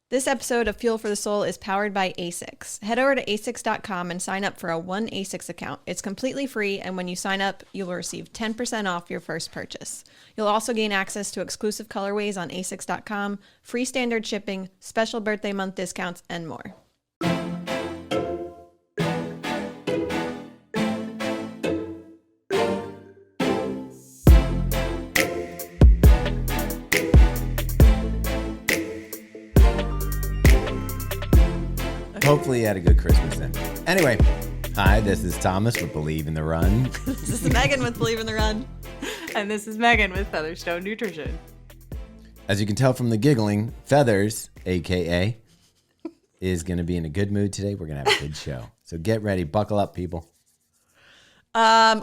This episode of Fuel for the Soul is powered by ASICS. Head over to asics.com and sign up for a one ASICS account. It's completely free, and when you sign up, you will receive 10% off your first purchase. You'll also gain access to exclusive colorways on asics.com, free standard shipping, special birthday month discounts, and more. Hopefully you had a good Christmas then. Anyway, hi, this is Thomas with Believe in the Run. This is Megan with Believe in the Run. And this is Megan with Featherstone Nutrition. As you can tell from the giggling, Feathers, a.k.a., is going to be in a good mood today. We're going to have a good show. So get ready. Buckle up, people.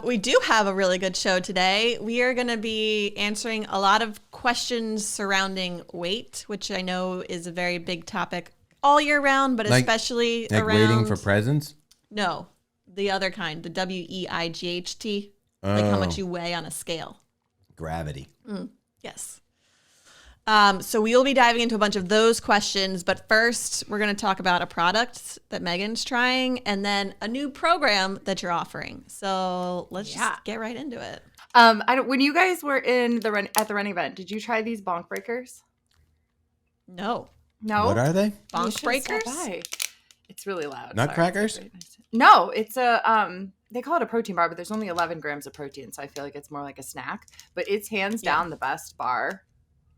We do have a really good show today. We are going to be answering a lot of questions surrounding weight, which I know is a very big topic all year round, but especially like around waiting for presents? No, the other kind, the WEIGHT, like how much you weigh on a scale. Gravity. Yes. So we will be diving into a bunch of those questions, but first we're going to talk about a product that Megan's trying and then a new program that you're offering. So let's just get right into it. When you guys were at the running event, did you try these bonk breakers? No. No. What are they? Bonk breakers? It's really loud. Nutcrackers? No, it's they call it a protein bar, but there's only 11 grams of protein, so I feel like it's more like a snack. But it's hands down the best bar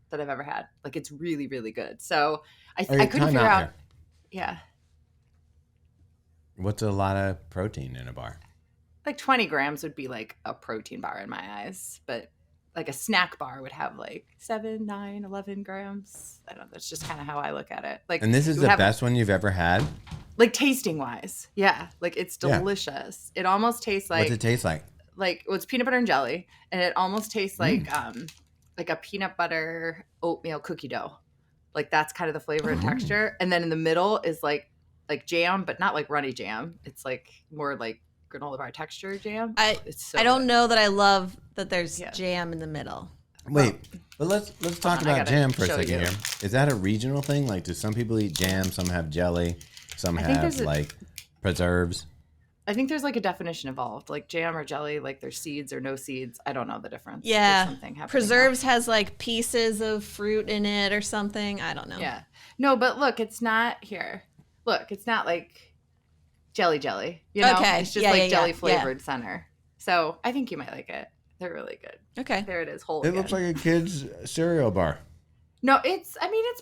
that I've ever had. Like, it's really, really good. So I couldn't figure out. Here. Yeah. What's a lot of protein in a bar? Like 20 grams would be like a protein bar in my eyes, but like a snack bar would have like 7, 9, 11 grams. I don't know. That's just kind of how I look at it. Like, and this is the best one you've ever had? Like tasting wise. Yeah. Like it's delicious. Yeah. It almost tastes like. What's it taste like? Like, well, it's peanut butter and jelly. And it almost tastes like a peanut butter oatmeal cookie dough. Like that's kind of the flavor and texture. And then in the middle is like jam, but not like runny jam. It's like more like granola bar texture jam. I don't know that I love that there's jam in the middle. Wait, but let's talk about jam for a second here. Is that a regional thing? Like, do some people eat jam? Some have jelly. Some have like preserves. I think there's like a definition involved, like jam or jelly. Like there's seeds or no seeds. I don't know the difference. Yeah, preserves has like pieces of fruit in it or something. I don't know. Yeah, no, but look, it's not here. Look, it's not like jelly, you know, it's just jelly flavored center. So I think you might like it. They're really good. Okay. There it is. It looks like a kid's cereal bar. No, it's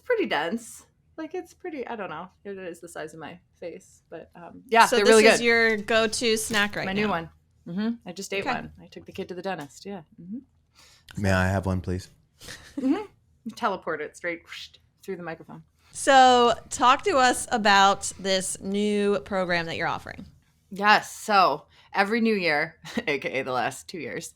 pretty dense. Like it's pretty, I don't know. It is the size of my face, but so they're really good. So this is your go-to snack right now? My new one. Mm-hmm. I just ate one. I took the kid to the dentist. Yeah. Mm-hmm. May I have one, please? Teleport it straight through the microphone. So talk to us about this new program that you're offering. Yes. So every new year, aka the last 2 years,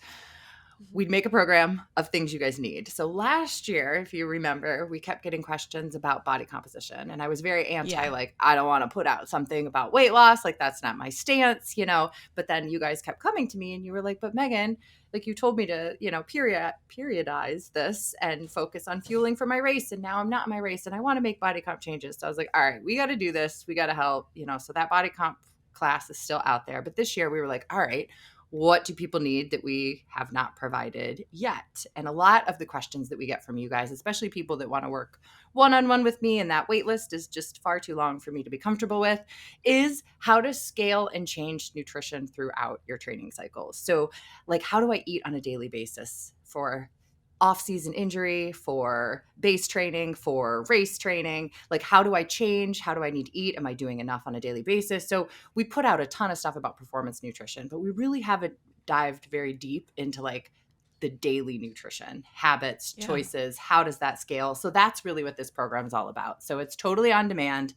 we'd make a program of things you guys need. So last year, if you remember, we kept getting questions about body composition. And I was very like, I don't want to put out something about weight loss. Like, that's not my stance, you know. But then you guys kept coming to me and you were like, but Megan, like you told me to, you know, periodize this and focus on fueling for my race. And now I'm not in my race and I want to make body comp changes. So I was like, all right, we got to do this. We got to help, you know. So that body comp class is still out there. But this year we were like, all right, what do people need that we have not provided yet? And a lot of the questions that we get from you guys, especially people that want to work one-on-one with me, and that wait list is just far too long for me to be comfortable with, is how to scale and change nutrition throughout your training cycles. So like, how do I eat on a daily basis for off-season injury, for base training, for race training? Like, how do I change? How do I need to eat? Am I doing enough on a daily basis? So we put out a ton of stuff about performance nutrition, but we really haven't dived very deep into like the daily nutrition habits, choices. How does that scale? So that's really what this program is all about. So it's totally on demand.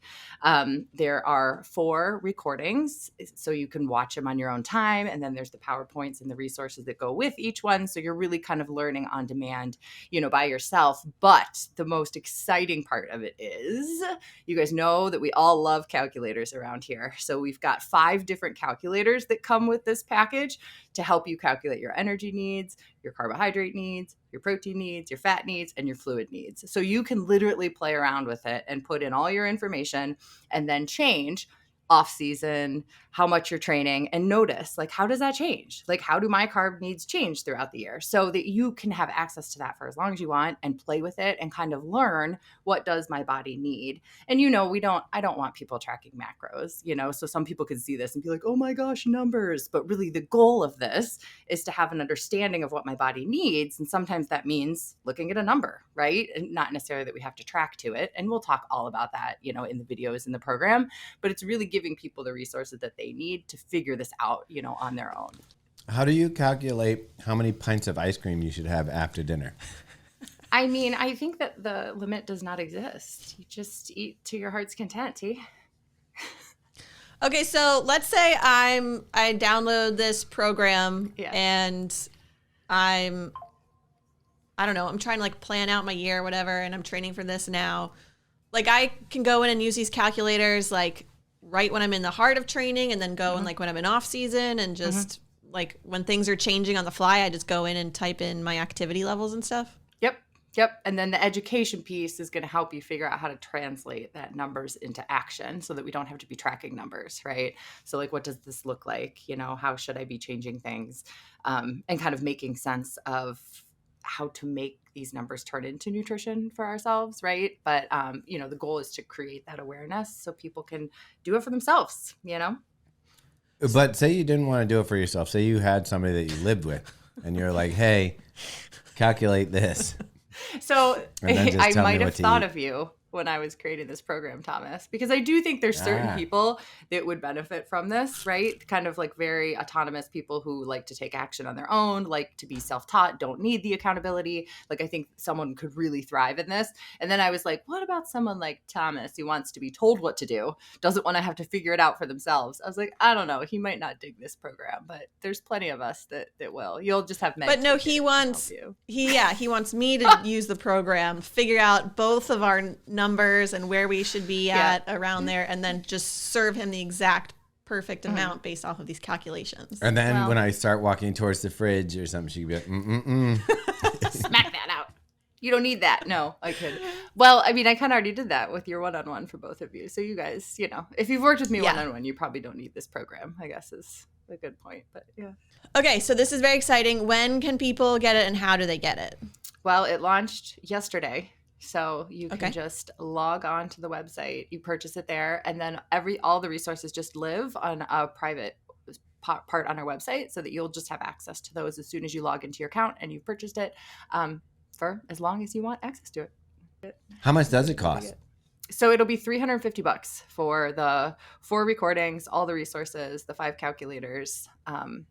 There are 4 recordings, so you can watch them on your own time. And then there's the PowerPoints and the resources that go with each one. So you're really kind of learning on demand, you know, by yourself. But the most exciting part of it is, you guys know that we all love calculators around here. So we've got 5 different calculators that come with this package to help you calculate your energy needs, your your carbohydrate needs, your protein needs, your fat needs, and your fluid needs. So you can literally play around with it and put in all your information and then change off season, how much you're training, and notice, like, how does that change? Like, how do my carb needs change throughout the year, so that you can have access to that for as long as you want and play with it and kind of learn, what does my body need? And, I don't want people tracking macros, so some people could see this and be like, oh my gosh, numbers. But really the goal of this is to have an understanding of what my body needs. And sometimes that means looking at a number, right? And not necessarily that we have to track to it. And we'll talk all about that, in the videos in the program, but it's really giving people the resources that they need to figure this out, on their own. How do you calculate how many pints of ice cream you should have after dinner? I mean, I think that the limit does not exist. You just eat to your heart's content, T. Okay, so let's say I download this program and I don't know, I'm trying to plan out my year or whatever, and I'm training for this now. I can go in and use these calculators right when I'm in the heart of training, and then go in when I'm in off season, and just when things are changing on the fly, I just go in and type in my activity levels and stuff. Yep. And then the education piece is going to help you figure out how to translate that numbers into action, so that we don't have to be tracking numbers, right? So what does this look like? How should I be changing things? And kind of making sense of how to make these numbers turn into nutrition for ourselves, right? But, the goal is to create that awareness so people can do it for themselves, But say you didn't want to do it for yourself. Say you had somebody that you lived with and you're like, hey, calculate this. So I might have thought of you when I was creating this program, Thomas, because I do think there's certain people that would benefit from this, right? Kind of very autonomous people who like to take action on their own, like to be self-taught, don't need the accountability. I think someone could really thrive in this. And then I was like, what about someone like Thomas, who wants to be told what to do, doesn't want to have to figure it out for themselves? I was like, I don't know. He might not dig this program, but there's plenty of us that will. You'll just have men. But no, he wants me to use the program, figure out both of our numbers and where we should be at around there, and then just serve him the exact perfect amount based off of these calculations. And then when I start walking towards the fridge or something, she'd be like, smack that out. You don't need that. No, I could. Well, I mean, I kind of already did that with your one-on-one for both of you. So you guys, if you've worked with me one-on-one, you probably don't need this program, I guess is a good point. But yeah. Okay, so this is very exciting. When can people get it, and how do they get it? Well, it launched yesterday. So you can just log on to the website, you purchase it there, and then all the resources just live on a private part on our website, so that you'll just have access to those as soon as you log into your account and you've purchased it, for as long as you want access to it. How much does it cost? So it'll be $350 for the 4 recordings, all the resources, the 5 calculators. And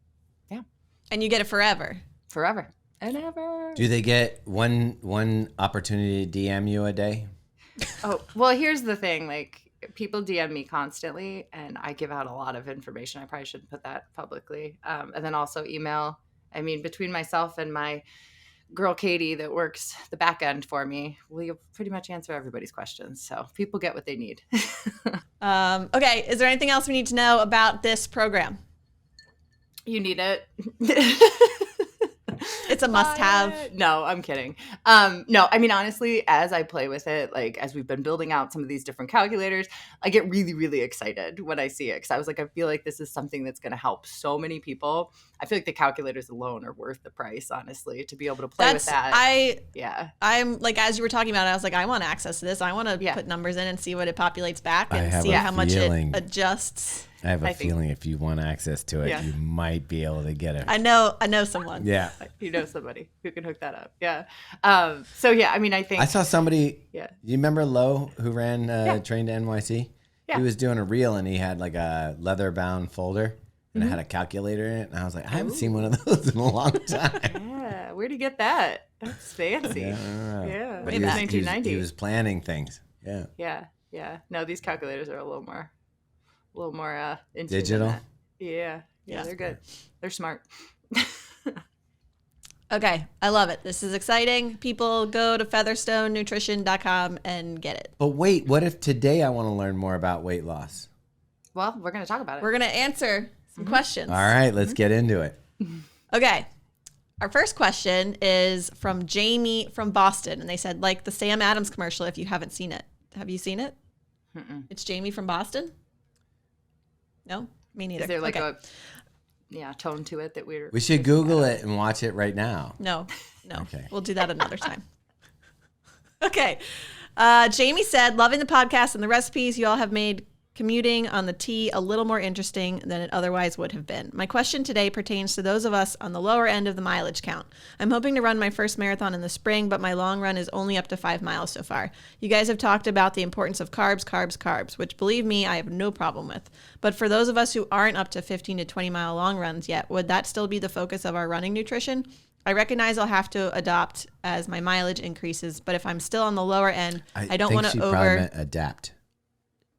you get it forever. Forever. And ever. Do they get one opportunity to DM you a day? Oh, well, here's the thing. People DM me constantly, and I give out a lot of information. I probably shouldn't put that publicly. And then also email. I mean, between myself and my girl Katie that works the back end for me, we pretty much answer everybody's questions. So people get what they need. Okay. Is there anything else we need to know about this program? You need it. It's a must-have. No, I'm kidding. No, I mean, honestly, as I play with it, as we've been building out some of these different calculators, I get really, really excited when I see it. Because I was like, I feel like this is something that's going to help so many people. I feel like the calculators alone are worth the price, honestly, to be able to play with that. I'm as you were talking about it, I was like, I want access to this. I want to put numbers in and see what it populates back and see how much it adjusts. I have a feeling if you want access to it, you might be able to get it. I know someone. Yeah. You know somebody who can hook that up. Yeah. I mean, I think. I saw somebody. Yeah. You remember Lo, who ran Train to NYC? Yeah. He was doing a reel, and he had a leather-bound folder, and it had a calculator in it. And I was like, I haven't seen one of those in a long time. Yeah. Where'd he get that? That's fancy. Yeah. But he was, 1990. He was planning things. Yeah. Yeah. No, these calculators are a little more digital. Yeah, they're good. They're smart. Okay, I love it. This is exciting. People go to featherstonenutrition.com and get it. But wait, what if today I want to learn more about weight loss? Well, we're going to talk about it. We're going to answer some questions. All right, let's get into it. Okay. Our first question is from Jamie from Boston. And they said, like the Sam Adams commercial, if you haven't seen it. Have you seen it? Mm-mm. It's Jamie from Boston? No? Me neither. Is there like a tone to it that we should Google it and watch it right now? No. Okay. We'll do that another time. Okay. Jamie said, loving the podcast and the recipes you all have made commuting on the T a little more interesting than it otherwise would have been. My question today pertains to those of us on the lower end of the mileage count. I'm hoping to run my first marathon in the spring, but my long run is only up to 5 miles so far. You guys have talked about the importance of carbs, which believe me, I have no problem with. But for those of us who aren't up to 15 to 20 mile long runs yet, would that still be the focus of our running nutrition? I recognize I'll have to adopt as my mileage increases, but if I'm still on the lower end, I don't want to probably meant adapt.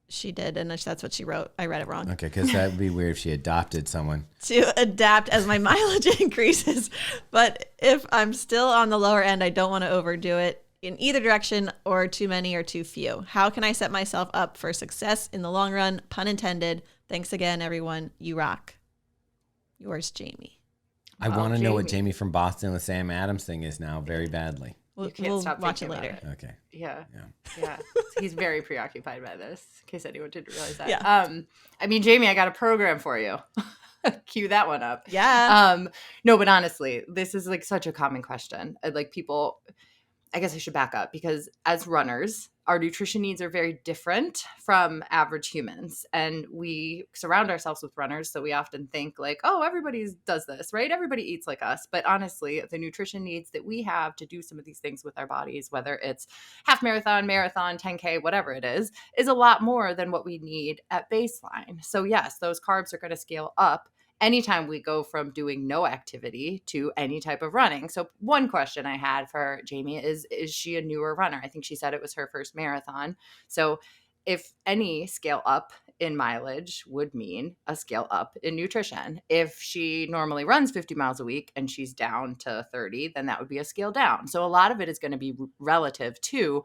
She did, and that's what she wrote. I read it wrong. Okay, because that would be weird if she adopted someone. To adapt as my mileage increases. But if I'm still on the lower end, I don't want to overdo it in either direction or too many or too few. How can I set myself up for success in the long run? Pun intended. Thanks again, everyone. You rock. Yours, Jamie. I want to know what Jamie from Boston, the Sam Adams thing is now very badly. We'll watch it later. Okay. Yeah. He's very preoccupied by this, in case anyone didn't realize that. Yeah. I mean, Jamie, I got a program for you. Cue that one up. Yeah. No, but honestly, this is like such a common question. Like people, I guess I should back up because as runners, our nutrition needs are very different from average humans. And we surround ourselves with runners. So we often think like, oh, everybody does this, right? Everybody eats like us. But honestly, the nutrition needs that we have to do some of these things with our bodies, whether it's half marathon, 10K, whatever it is a lot more than what we need at baseline. So yes, those carbs are going to scale up anytime we go from doing no activity to any type of running. So one question I had for Jamie is she a newer runner? I think she said it was her first marathon. So if any scale up in mileage would mean a scale up in nutrition. If she normally runs 50 miles a week and she's down to 30, then that would be a scale down. So a lot of it is going to be relative to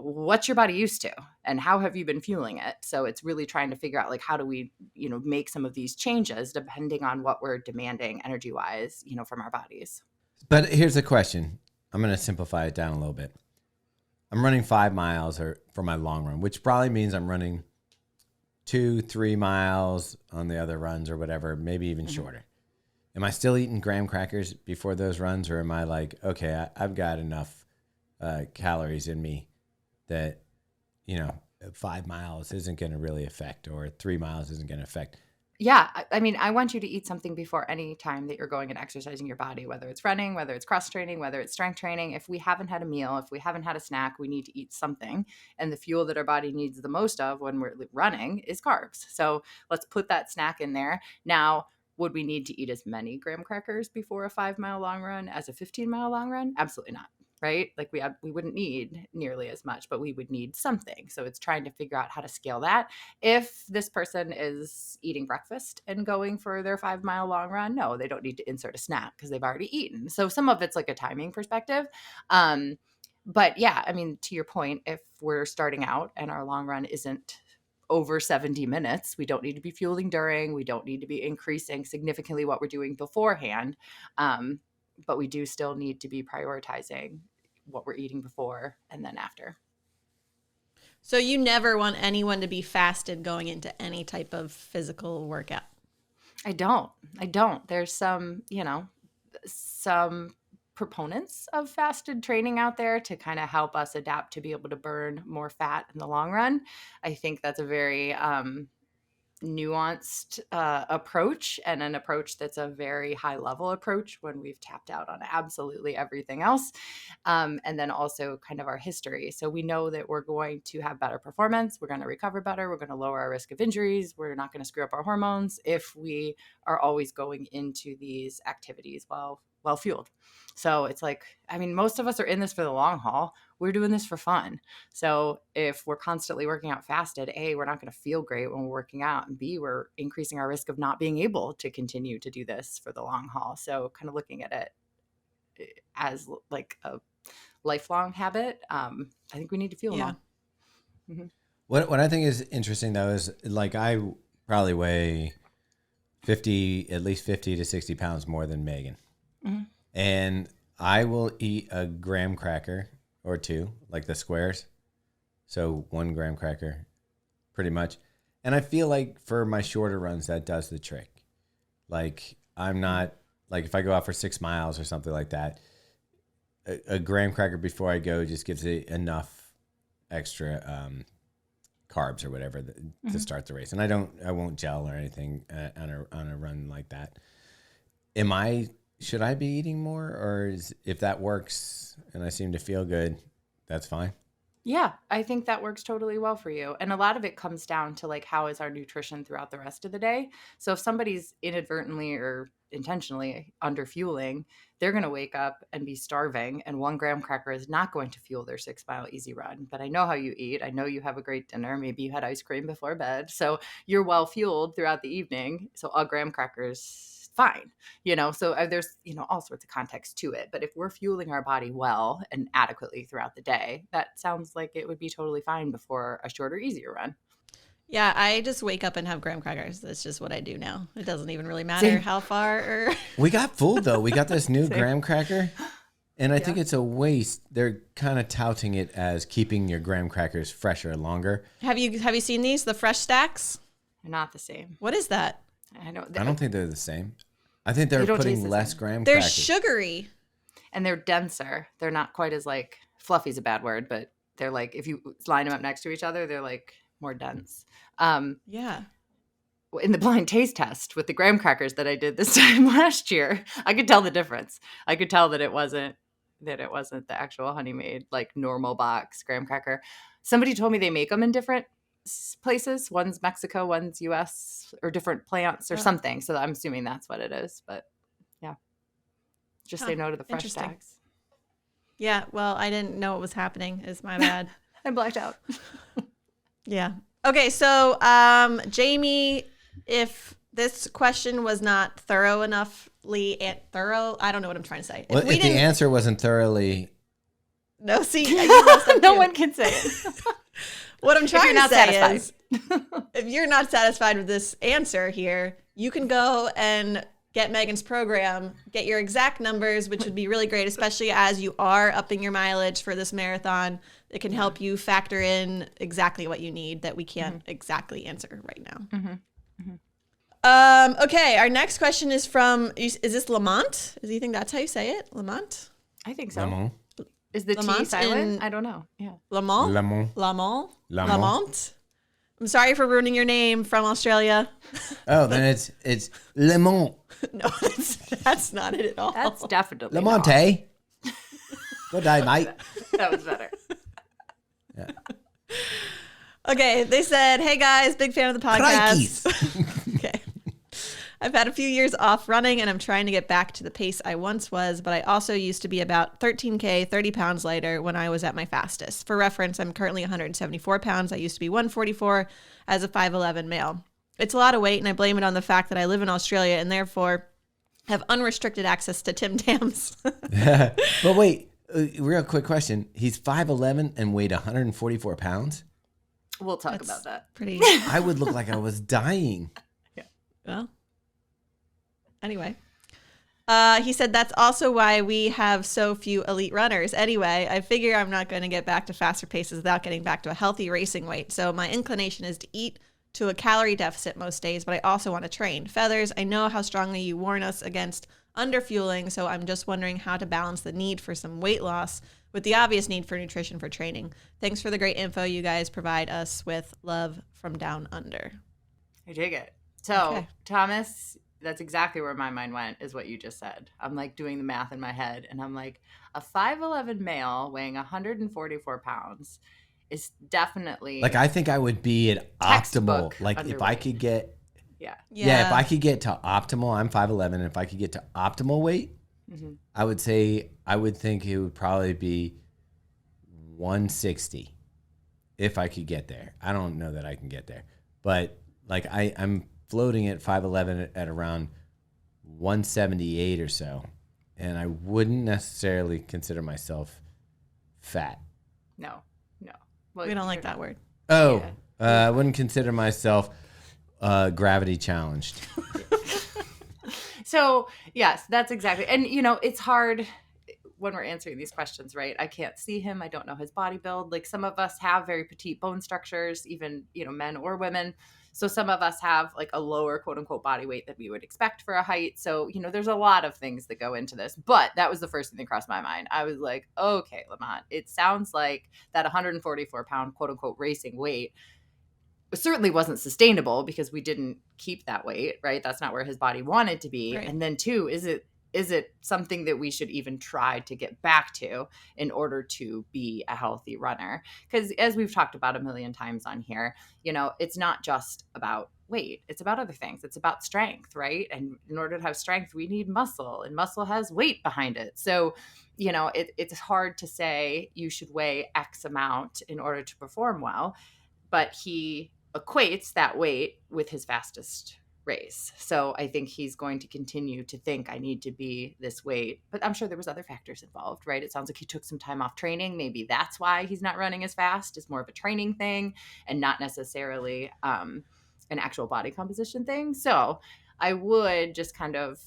what's your body used to and how have you been fueling it? So it's really trying to figure out like, how do we, make some of these changes depending on what we're demanding energy wise, from our bodies. But here's a question. I'm going to simplify it down a little bit. I'm running 5 miles for my long run, which probably means I'm running 2-3 miles on the other runs or whatever, maybe even shorter. Am I still eating graham crackers before those runs? Or am I like, okay, I've got enough calories in me that, 5 miles isn't going to really affect, or 3 miles isn't going to affect. Yeah. I mean, I want you to eat something before any time that you're going and exercising your body, whether it's running, whether it's cross training, whether it's strength training. If we haven't had a meal, if we haven't had a snack, we need to eat something. And the fuel that our body needs the most of when we're running is carbs. So let's put that snack in there. Now, would we need to eat as many graham crackers before a 5 mile long run as a 15-mile long run? Absolutely not. Right? Like we wouldn't need nearly as much, but we would need something. So it's trying to figure out how to scale that. If this person is eating breakfast and going for their 5 mile long run, no, they don't need to insert a snack because they've already eaten. So some of it's like a timing perspective. But yeah, I mean, to your point, if we're starting out and our long run isn't over 70 minutes, we don't need to be fueling during, we don't need to be increasing significantly what we're doing beforehand. But we do still need to be prioritizing what we're eating before and then after. So you never want anyone to be fasted going into any type of physical workout? I don't. There's some proponents of fasted training out there to kind of help us adapt to be able to burn more fat in the long run. I think that's a very nuanced approach, and an approach that's a very high level approach when we've tapped out on absolutely everything else. And then also kind of our history. So we know that we're going to have better performance. We're going to recover better. We're going to lower our risk of injuries. We're not going to screw up our hormones if we are always going into these activities well fueled. So it's like, I mean, most of us are in this for the long haul. We're doing this for fun. So if we're constantly working out fasted, A, we're not going to feel great when we're working out, and B, we're increasing our risk of not being able to continue to do this for the long haul. So kind of looking at it as like a lifelong habit, I think we need to fuel them all. Mm-hmm. What I think is interesting though is like I probably weigh at least 50 to 60 pounds more than Megan. Mm-hmm. And I will eat a graham cracker or two, like the squares. So 1 graham cracker, pretty much. And I feel like for my shorter runs, that does the trick. Like I'm not, like if I go out for 6 miles or something like that, a graham cracker before I go just gives it enough extra carbs or whatever to start the race. And I won't gel or anything on a run like that. Should I be eating more, or if that works and I seem to feel good, that's fine? Yeah, I think that works totally well for you. And a lot of it comes down to like, how is our nutrition throughout the rest of the day? So if somebody's inadvertently or intentionally under fueling, they're going to wake up and be starving. And 1 graham cracker is not going to fuel their 6-mile easy run. But I know how you eat. I know you have a great dinner. Maybe you had ice cream before bed. So you're well fueled throughout the evening. So a graham cracker is fine, so there's all sorts of context to it. But if we're fueling our body well and adequately throughout the day, that sounds like it would be totally fine before a shorter, easier run. Yeah, I just wake up and have graham crackers. That's just what I do now. It doesn't even really matter how far. We got fooled though. We got this new graham cracker, and I think it's a waste. They're kind of touting it as keeping your graham crackers fresher longer. Have you seen these? The fresh stacks? They're not the same. What is that? I don't think they're the same. I think they're putting less graham They're crackers. Sugary. And they're denser. They're not quite as like, fluffy's a bad word, but they're like, if you line them up next to each other, they're like more dense. Yeah. In the blind taste test with the graham crackers that I did this time last year, I could tell the difference. I could tell that it wasn't the actual Honey Made, like normal box graham cracker. Somebody told me they make them in different places. One's Mexico, one's US, or different plants or something. So I'm assuming that's what it is. But yeah, just say no to the fresh stacks. Yeah, well, I didn't know what was happening. Is my bad. I blacked out. Yeah. Okay, so Jamie, if this question was not thorough, I don't know what I'm trying to say. Well, if the answer wasn't thoroughly... No, see, no one can say it. What I'm trying to say is, if you're not satisfied with this answer here, you can go and get Megan's program, get your exact numbers, which would be really great, especially as you are upping your mileage for this marathon. It can help you factor in exactly what you need that we can't exactly answer right now. Okay, our next question is from, is this Lamont? Do you think that's how you say it? Lamont? I think so. Lamont. Is the T silent? I don't know. Yeah. Lamont? Lamont. Lamont? Lamont? I'm sorry for ruining your name from Australia. Oh, then it's Lamont. No, that's not it at all. That's definitely Lamonte. Good day, mate. That was better. Yeah. Okay, they said, hey guys, big fan of the podcast. Okay. I've had a few years off running and I'm trying to get back to the pace I once was, but I also used to be about 13K, 30 pounds lighter when I was at my fastest. For reference, I'm currently 174 pounds. I used to be 144 as a 5'11 male. It's a lot of weight, and I blame it on the fact that I live in Australia and therefore have unrestricted access to Tams. But wait, real quick question. He's 5'11 and weighed 144 pounds? We'll talk about that. Pretty. I would look like I was dying. Yeah. Well. Anyway, he said that's also why we have so few elite runners. Anyway, I figure I'm not going to get back to faster paces without getting back to a healthy racing weight. So my inclination is to eat to a calorie deficit most days, but I also want to train. Feathers, I know how strongly you warn us against underfueling, so I'm just wondering how to balance the need for some weight loss with the obvious need for nutrition for training. Thanks for the great info you guys provide us with. Love from down under. I dig it. So, Thomas... That's exactly where my mind went, is what you just said. I'm like doing the math in my head, and I'm like, a 5'11 male weighing 144 pounds is definitely... Like, I think I would be at optimal. Like, underweight. if I could get... Yeah, if I could get to optimal, I'm 5'11, and if I could get to optimal weight, I would think it would probably be 160 if I could get there. I don't know that I can get there. But, like, I'm floating at 5'11 at around 178 or so, and I wouldn't necessarily consider myself fat. No. Well, we don't like that word. Oh, yeah. I wouldn't consider myself gravity challenged. So yes, that's exactly. And it's hard when we're answering these questions, right? I can't see him. I don't know his body build. Like some of us have very petite bone structures, even, men or women. So some of us have like a lower quote unquote body weight that we would expect for a height. So, there's a lot of things that go into this, but that was the first thing that crossed my mind. I was like, okay, Lamont, it sounds like that 144-pound quote unquote racing weight certainly wasn't sustainable because we didn't keep that weight, right? That's not where his body wanted to be. Right. And then two, is it something that we should even try to get back to in order to be a healthy runner? Because as we've talked about a million times on here, it's not just about weight. It's about other things. It's about strength, right? And in order to have strength, we need muscle, and muscle has weight behind it. So, it's hard to say you should weigh X amount in order to perform well, but he equates that weight with his fastest race. So I think he's going to continue to think I need to be this weight, but I'm sure there was other factors involved, right? It sounds like he took some time off training. Maybe that's why he's not running as fast. It's more of a training thing and not necessarily an actual body composition thing. So I would just kind of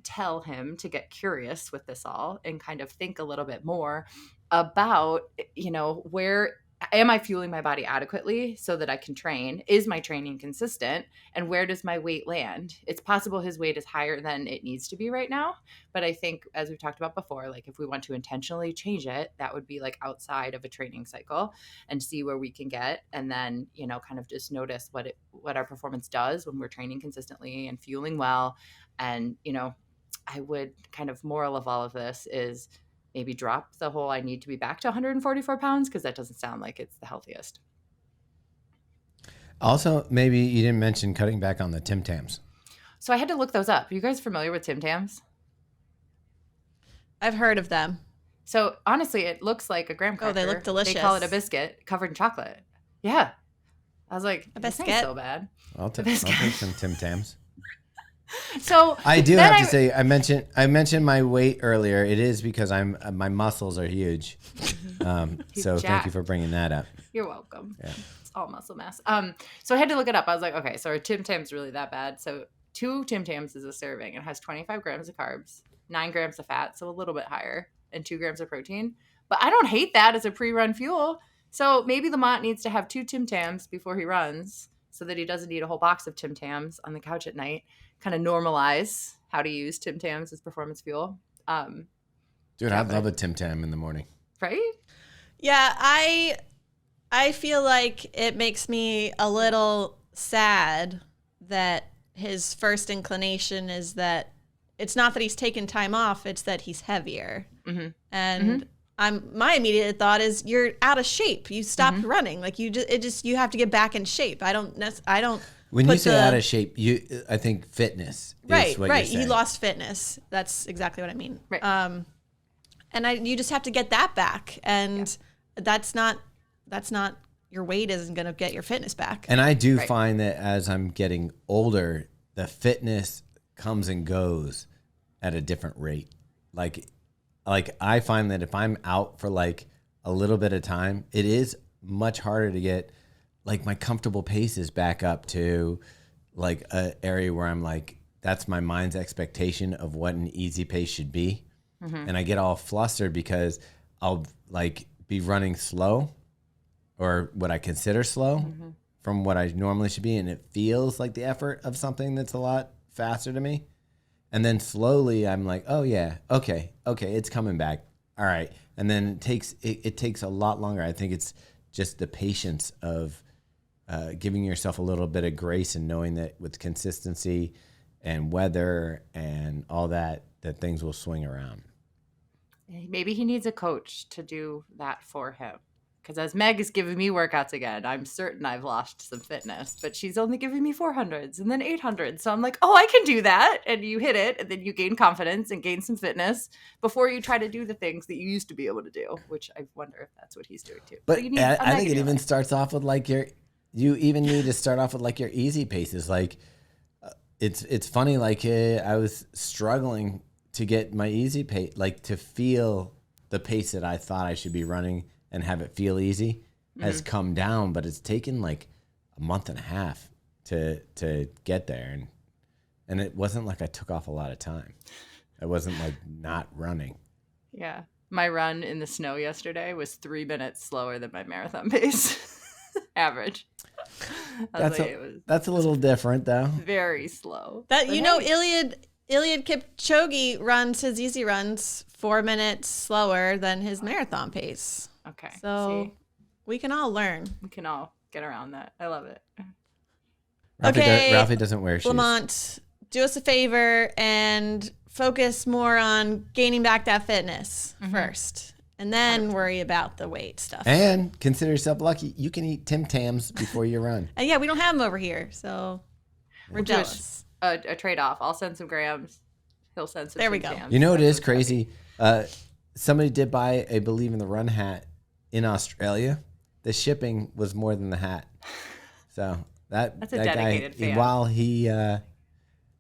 tell him to get curious with this all and kind of think a little bit more about, where am I fueling my body adequately so that I can train? Is my training consistent? And where does my weight land? It's possible his weight is higher than it needs to be right now. But I think, as we've talked about before, like if we want to intentionally change it, that would be like outside of a training cycle and see where we can get. And then, kind of just notice what our performance does when we're training consistently and fueling well. And, I would kind of moral of all of this is maybe drop the whole I need to be back to 144 pounds because that doesn't sound like it's the healthiest. Also, maybe you didn't mention cutting back on the Tams. So I had to look those up. Are you guys familiar with Tams? I've heard of them. So honestly, it looks like a graham cracker. Oh, they look delicious. They call it a biscuit covered in chocolate. Yeah. I was like, a biscuit? This ain't so bad. I'll take some Tams. So I do have to say, I mentioned my weight earlier. It is because my muscles are huge. So thank you for bringing that up. You're welcome. Yeah. It's all muscle mass. So I had to look it up. I was like, okay, so are Tim Tams really that bad? So 2 Tim Tams is a serving. It has 25 grams of carbs, 9 grams of fat, so a little bit higher, and 2 grams of protein. But I don't hate that as a pre-run fuel. So maybe Lamont needs to have 2 Tim Tams before he runs so that he doesn't eat a whole box of Tim Tams on the couch at night. Kind of normalize how to use Tim Tams as performance fuel. Dude, I love a Tim Tam in the morning. Right? Yeah, I feel like it makes me a little sad that his first inclination is that it's not that he's taken time off, it's that he's heavier. Mm-hmm. And my immediate thought is you're out of shape. You stopped running. Like you have to get back in shape. I don't. When you say out of shape, I think fitness. Right, is what right. You're saying. He lost fitness. That's exactly what I mean. Right. And you just have to get that back, and that's not your weight isn't going to get your fitness back. And I do find that as I'm getting older, the fitness comes and goes at a different rate. Like I find that if I'm out for like a little bit of time, it is much harder to get like my comfortable paces back up to like an area where I'm like, that's my mind's expectation of what an easy pace should be. And I get all flustered because I'll like be running slow or what I consider slow from what I normally should be. And it feels like the effort of something that's a lot faster to me. And then slowly I'm like, oh yeah, okay, it's coming back. All right. And then it takes a lot longer. I think it's just the patience of giving yourself a little bit of grace and knowing that with consistency and weather and all that things will swing around. Maybe he needs a coach to do that for him. Because as Meg is giving me workouts again, I'm certain I've lost some fitness, but she's only giving me 400s and then 800s. So I'm like, oh, I can do that. And you hit it, and then you gain confidence and gain some fitness before you try to do the things that you used to be able to do, which I wonder if that's what he's doing too. But I think it even starts off with like you even need to start off with like your easy paces. Like it's funny, like I was struggling to get my easy pace, like to feel the pace that I thought I should be running and have it feel easy has come down, but it's taken like a month and a half to get there. And it wasn't like I took off a lot of time. I wasn't like not running. Yeah. My run in the snow yesterday was 3 minutes slower than my marathon pace. Average. That's a little different though. Very slow. Iliad Kipchoge runs his easy runs 4 minutes slower than his marathon pace. Okay. So we can all learn. We can all get around that. I love it. Ralphie doesn't wear shoes. Lamont, do us a favor and focus more on gaining back that fitness first, and then worry about the weight stuff. And consider yourself lucky. You can eat Tams before you run. And we don't have them over here, so we're jealous. A trade-off. I'll send some grams. He'll send some. There we go. Tams. You know what is crazy? Somebody did buy a Believe in the Run hat in Australia. The shipping was more than the hat. So that's a dedicated fan. While he,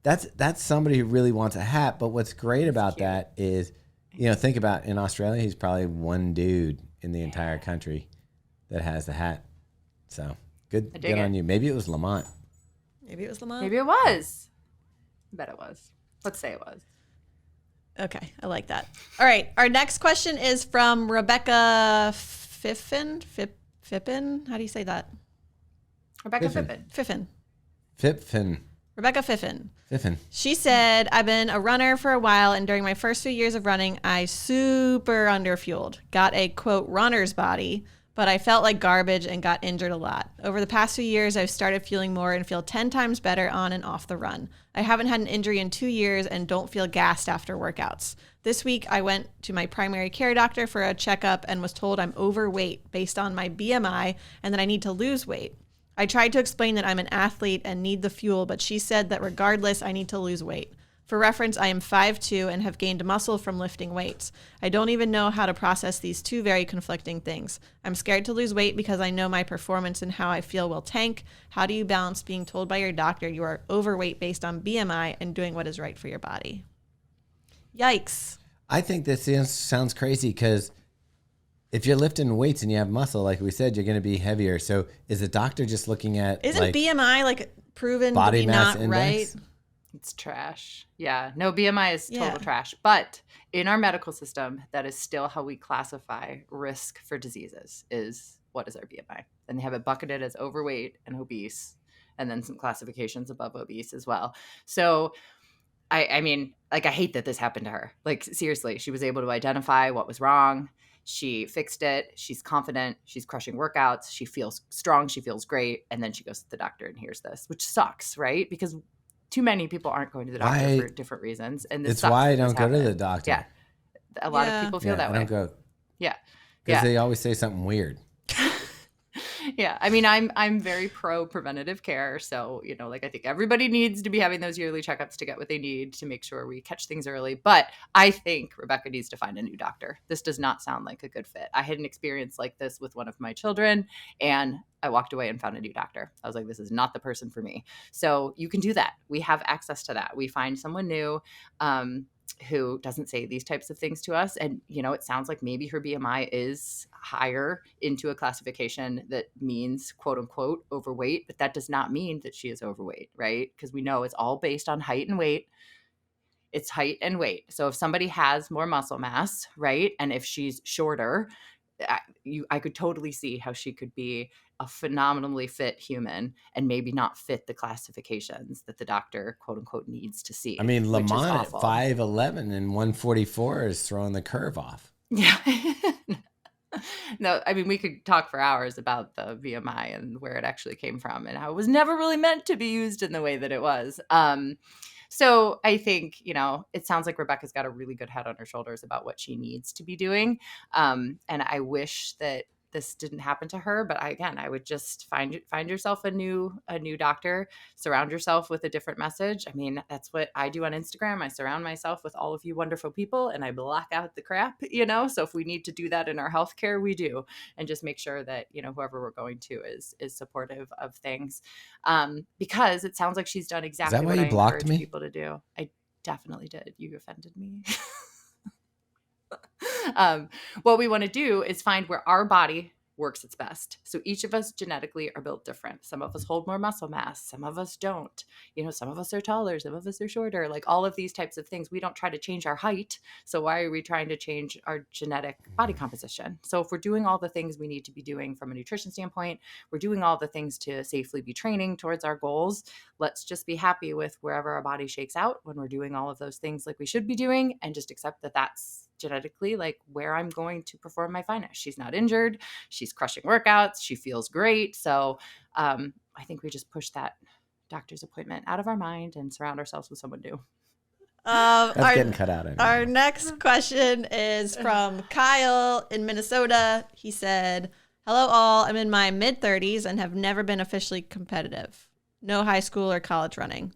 that's somebody who really wants a hat. But what's great about that is, think about in Australia, he's probably one dude in the entire country that has the hat. So good on you. Maybe it was Lamont. Maybe it was Lamont. Maybe it was. I bet it was. Let's say it was. Okay, I like that. All right, our next question is from Rebecca Fiffin. Fippin? How do you say that? Rebecca Fiffin. Rebecca Fiffin. Fiffin. She said, I've been a runner for a while, and during my first few years of running, I super underfueled. Got a, quote, runner's body, but I felt like garbage and got injured a lot. Over the past few years, I've started feeling more and feel 10 times better on and off the run. I haven't had an injury in 2 years and don't feel gassed after workouts. This week, I went to my primary care doctor for a checkup and was told I'm overweight based on my BMI and that I need to lose weight. I tried to explain that I'm an athlete and need the fuel, but she said that regardless, I need to lose weight. For reference, I am 5'2" and have gained muscle from lifting weights. I don't even know how to process these two very conflicting things. I'm scared to lose weight because I know my performance and how I feel will tank. How do you balance being told by your doctor you are overweight based on BMI and doing what is right for your body? Yikes. I think this sounds crazy because if you're lifting weights and you have muscle, like we said, you're going to be heavier. So is the doctor just looking at Isn't BMI like proven body to be mass not index? right? It's trash. Yeah. No, BMI is total trash. But in our medical system, that is still how we classify risk for diseases is what is our BMI. And they have it bucketed as overweight and obese, and then some classifications above obese as well. So I mean, like, I hate that this happened to her. Like, seriously, she was able to identify what was wrong. She fixed it. She's confident. She's crushing workouts. She feels strong. She feels great. And then she goes to the doctor and hears this, which sucks, right? Because too many people aren't going to the doctor for different reasons. And this it's why I don't go to the doctor. Yeah. A lot of people feel that way. I don't go. Yeah. Because they always say something weird. Yeah. I mean, I'm very pro preventative care. So, I think everybody needs to be having those yearly checkups to get what they need to make sure we catch things early. But I think Rebecca needs to find a new doctor. This does not sound like a good fit. I had an experience like this with one of my children, and I walked away and found a new doctor. I was like, this is not the person for me. So you can do that. We have access to that. We find someone new, who doesn't say these types of things to us. And, it sounds like maybe her BMI is higher into a classification that means, quote unquote, overweight, but that does not mean that she is overweight, right? Because we know it's all based on height and weight. It's height and weight. So if somebody has more muscle mass, right, and if she's shorter, I could totally see how she could be a phenomenally fit human and maybe not fit the classifications that the doctor, quote unquote, needs to see. I mean, Lamont at 5'11" and 144 is throwing the curve off. Yeah. No, I mean, we could talk for hours about the BMI and where it actually came from and how it was never really meant to be used in the way that it was. So I think, it sounds like Rebecca's got a really good head on her shoulders about what she needs to be doing. And I wish that this didn't happen to her, but I would just find yourself a new doctor, surround yourself with a different message. I mean, that's what I do on Instagram. I surround myself with all of you wonderful people and I block out the crap, so if we need to do that in our healthcare, we do, and just make sure that, whoever we're going to is supportive of things. Because it sounds like she's done exactly what I encourage people to do. I definitely did. You offended me. What we want to do is find where our body works its best. So each of us genetically are built different. Some of us hold more muscle mass, some of us don't. Some of us are taller, some of us are shorter, like all of these types of things. We don't try to change our height. So why are we trying to change our genetic body composition? So if we're doing all the things we need to be doing from a nutrition standpoint, we're doing all the things to safely be training towards our goals, let's just be happy with wherever our body shakes out when we're doing all of those things like we should be doing, and just accept that that's genetically like where I'm going to perform my finest. She's not injured. She's crushing workouts. She feels great. So I think we just push that doctor's appointment out of our mind and surround ourselves with someone new. That's getting cut out. Anyway. Our next question is from Kyle in Minnesota. He said, "Hello all, I'm in my mid-30s and have never been officially competitive. No high school or college running."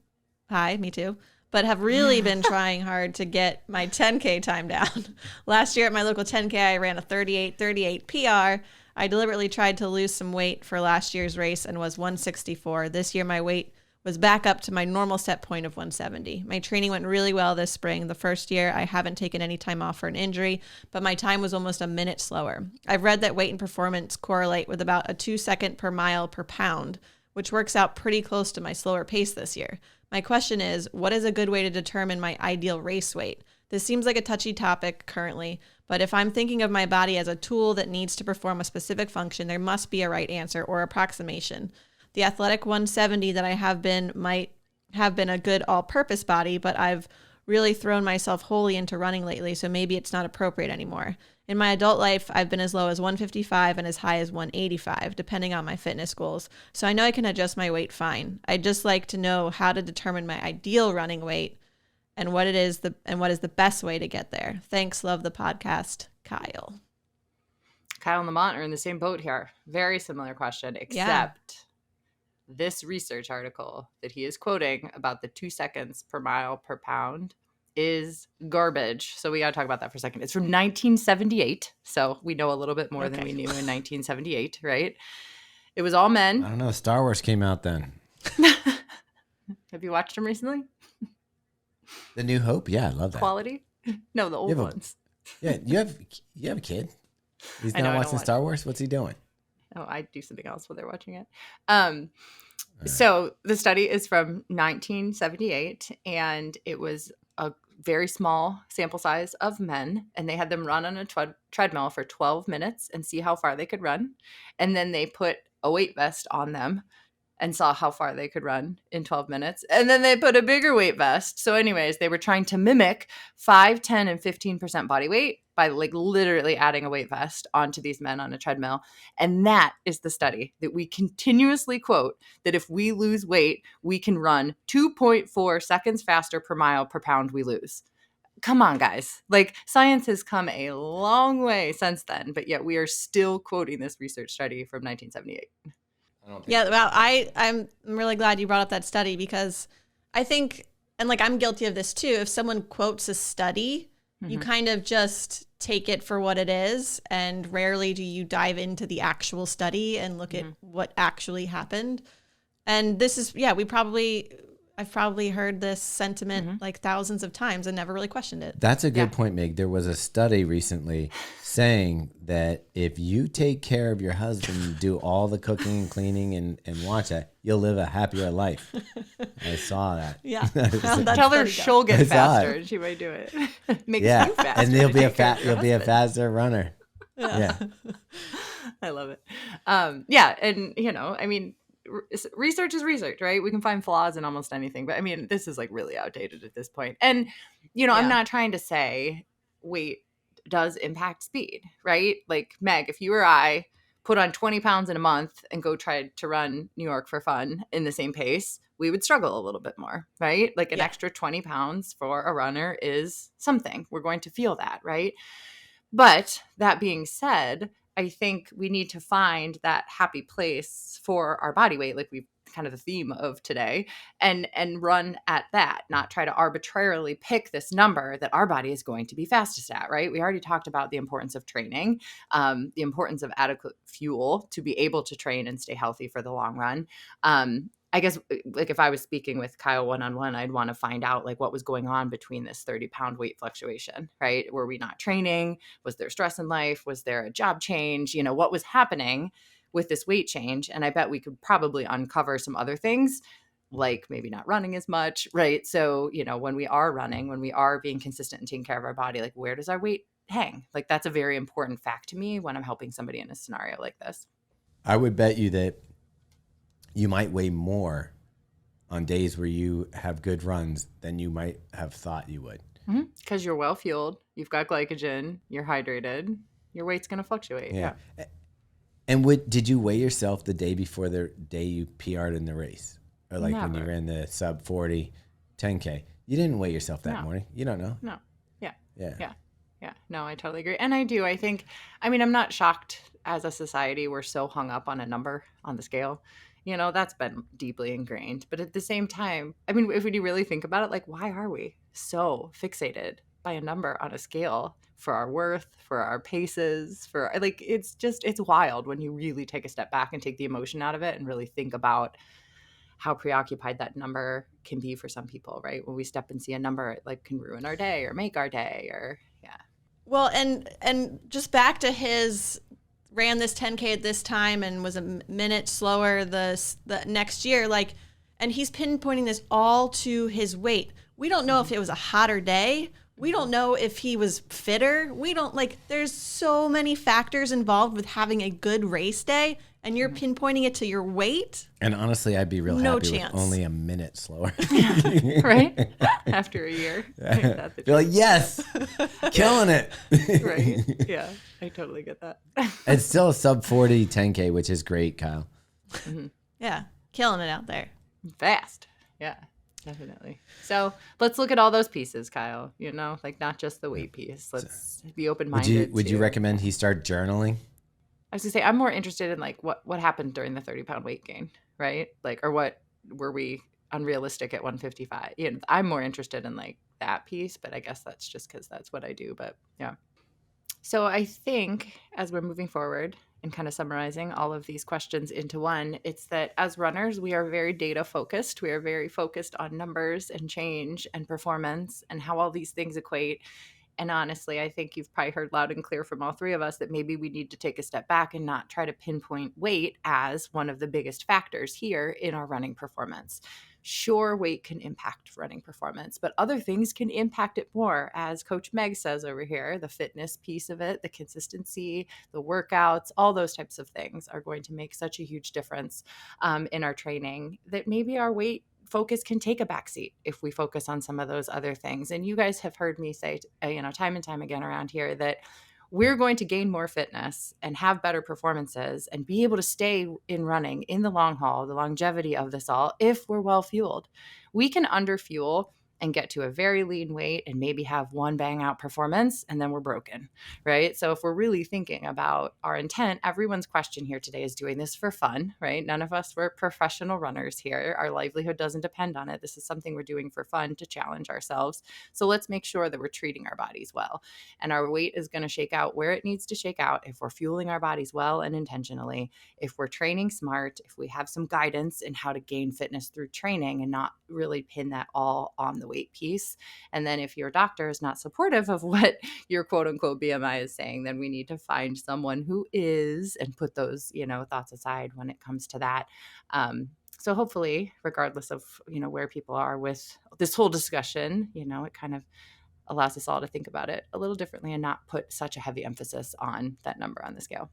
Hi, me too. But have really been trying hard to get my 10K time down. Last year at my local 10K, I ran a 38:38 PR. I deliberately tried to lose some weight for last year's race and was 164. This year, my weight was back up to my normal set point of 170. My training went really well this spring. The first year, I haven't taken any time off for an injury, but my time was almost a minute slower. I've read that weight and performance correlate with about a 2 second per mile per pound, which works out pretty close to my slower pace this year. My question is, what is a good way to determine my ideal race weight? This seems like a touchy topic currently, but if I'm thinking of my body as a tool that needs to perform a specific function, there must be a right answer or approximation. The athletic 170 that I have been might have been a good all-purpose body, but I've really thrown myself wholly into running lately, so maybe it's not appropriate anymore. In my adult life, I've been as low as 155 and as high as 185, depending on my fitness goals. So I know I can adjust my weight fine. I'd just like to know how to determine my ideal running weight and what is the best way to get there. Thanks. Love the podcast. Kyle. Kyle and Lamont are in the same boat here. Very similar question, except this research article that he is quoting about the 2 seconds per mile per pound is garbage. So we got to talk about that for a second. It's from 1978. So we know a little bit more than we knew in 1978, right? It was all men. I don't know. Star Wars came out then. Have you watched them recently? The New Hope? Yeah, I love that. Quality? No, the old ones. Yeah, you have a kid. He's not watching Star Wars? What's he doing? Oh, I do something else while they're watching it. So the study is from 1978, and it was a very small sample size of men, and they had them run on a treadmill for 12 minutes and see how far they could run. And then they put a weight vest on them and saw how far they could run in 12 minutes. And then they put a bigger weight vest. So anyways, they were trying to mimic 5, 10, and 15% body weight by like literally adding a weight vest onto these men on a treadmill. And that is the study that we continuously quote, that if we lose weight, we can run 2.4 seconds faster per mile per pound we lose. Come on, guys. Like, science has come a long way since then, but yet we are still quoting this research study from 1978. Yeah, well, I'm really glad you brought up that study, because I think, and like I'm guilty of this too, if someone quotes a study, you kind of just take it for what it is, and rarely do you dive into the actual study and look at what actually happened. And this is, I've probably heard this sentiment like thousands of times and never really questioned it. That's a good point, Meg. There was a study recently saying that if you take care of your husband, do all the cooking and cleaning and watch that, you'll live a happier life. I saw that. Yeah. Tell her she'll get faster and she might do it. Makes you faster. And you'll be a faster runner. Yeah. I love it. And I mean, research is research, right? We can find flaws in almost anything, but I mean, this is like really outdated at this point. And I'm not trying to say weight does impact speed, right? Like, Meg, if you or I put on 20 pounds in a month and go try to run New York for fun in the same pace, we would struggle a little bit more, right? Like an extra 20 pounds for a runner is something. We're going to feel that, right? But that being said, I think we need to find that happy place for our body weight, like we've kind of the theme of today, and run at that, not try to arbitrarily pick this number that our body is going to be fastest at, right? We already talked about the importance of training, the importance of adequate fuel to be able to train and stay healthy for the long run. I guess like if I was speaking with Kyle one-on-one, I'd want to find out like what was going on between this 30-pound weight fluctuation, right? Were we not training? Was there stress in life? Was there a job change? You know, what was happening with this weight change? And I bet we could probably uncover some other things, like maybe not running as much, right? So, you know, when we are running, when we are being consistent and taking care of our body, like where does our weight hang? Like that's a very important fact to me when I'm helping somebody in a scenario like this. I would bet you that you might weigh more on days where you have good runs than you might have thought you would. Because you're well fueled, you've got glycogen, you're hydrated, your weight's going to fluctuate. Yeah. And did you weigh yourself the day before the day you PR'd in the race? Or like Never. when you ran the sub 40 10K? You didn't weigh yourself that morning. You don't know. No. Yeah. No, I totally agree. And I do. I think, I mean, I'm not shocked as a society we're so hung up on a number on the scale. You know, that's been deeply ingrained. But at the same time, I mean, if you really think about it, like, why are we so fixated by a number on a scale for our worth, for our paces, for like, it's wild when you really take a step back and take the emotion out of it and really think about how preoccupied that number can be for some people, right? When we step and see a number, it like can ruin our day or make our day or, yeah. Well, and just back to his ran this 10K at this time and was a minute slower the next year, like, and he's pinpointing this all to his weight. We don't know if it was a hotter day. We don't know if he was fitter. We don't, like, there's so many factors involved with having a good race day, and you're pinpointing it to your weight. And honestly, I'd be real No happy chance. with only a minute slower. Right? After a year. You're like, yes, killing it. Right. Yeah, I totally get that. It's still a sub 40 10K, which is great, Kyle. Yeah, killing it out there. Fast. Yeah, definitely. So let's look at all those pieces, Kyle. You know, like not just the weight piece. Let's be open-minded. Would you recommend he start journaling? I was gonna say I'm more interested in like what happened during the 30-pound weight gain, right? Like, or what were we unrealistic at 155? You know, I'm more interested in like that piece, but I guess that's just because that's what I do. But yeah. So I think as we're moving forward and kind of summarizing all of these questions into one, it's that as runners, we are very data focused. We are very focused on numbers and change and performance and how all these things equate. And honestly, I think you've probably heard loud and clear from all three of us that maybe we need to take a step back and not try to pinpoint weight as one of the biggest factors here in our running performance. Sure, weight can impact running performance, but other things can impact it more. As Coach Meg says over here, the fitness piece of it, the consistency, the workouts, all those types of things are going to make such a huge difference in our training that maybe our weight focus can take a backseat if we focus on some of those other things. And you guys have heard me say, time and time again around here that we're going to gain more fitness and have better performances and be able to stay in running in the long haul, the longevity of this all, if we're well fueled. We can underfuel and get to a very lean weight and maybe have one bang out performance and then we're broken, right? So if we're really thinking about our intent, everyone's question here today is doing this for fun, right? None of us were professional runners here. Our livelihood doesn't depend on it. This is something we're doing for fun to challenge ourselves. So let's make sure that we're treating our bodies well. And our weight is going to shake out where it needs to shake out if we're fueling our bodies well and intentionally, if we're training smart, if we have some guidance in how to gain fitness through training and not really pin that all on the weight piece. And then if your doctor is not supportive of what your quote unquote BMI is saying, then we need to find someone who is and put those, thoughts aside when it comes to that. So hopefully, regardless of, where people are with this whole discussion, it kind of allows us all to think about it a little differently and not put such a heavy emphasis on that number on the scale.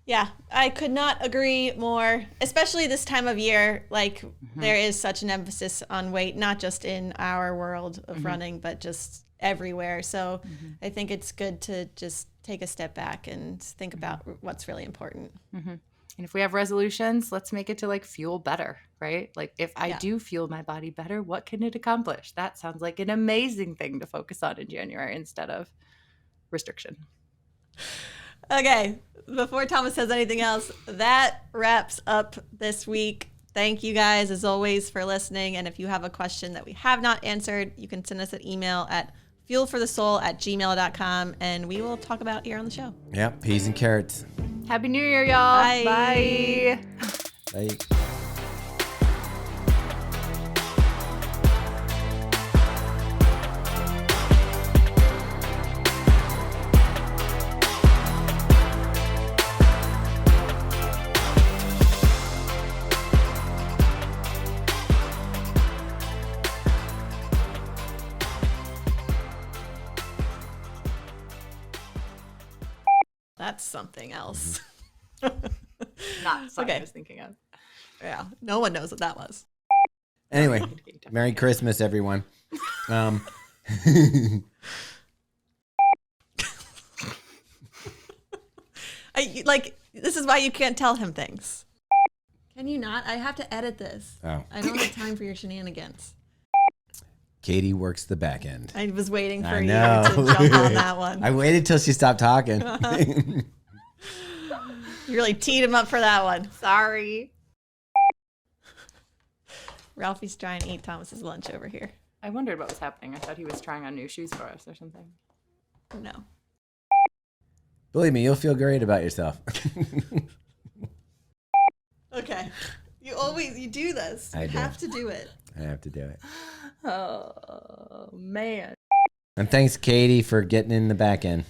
Yeah, I could not agree more, especially this time of year. Like, there is such an emphasis on weight, not just in our world of running, but just everywhere. So I think it's good to just take a step back and think about what's really important. And if we have resolutions, let's make it to like fuel better, right? Like if I do fuel my body better, what can it accomplish? That sounds like an amazing thing to focus on in January instead of restriction. Okay, before Thomas says anything else, that wraps up this week. Thank you guys, as always, for listening. And if you have a question that we have not answered, you can send us an email at fuelforthesoul@gmail.com, and we will talk about it here on the show. Yep, peas and carrots. Happy New Year, y'all. Bye. Bye. Bye. That's something else. Not something I was thinking of. Yeah, no one knows what that was. Anyway, Merry Christmas, everyone. This is why you can't tell him things. Can you not? I have to edit this. Oh. I don't have time for your shenanigans. Katie works the back end. I was waiting for you to jump on that one. I waited till she stopped talking. You really teed him up for that one. Sorry. Ralphie's trying to eat Thomas's lunch over here. I wondered what was happening. I thought he was trying on new shoes for us or something. No. Believe me, you'll feel great about yourself. Okay. You do this. You have to do it. I have to do it. Oh, man. And thanks, Katie, for getting in the back end.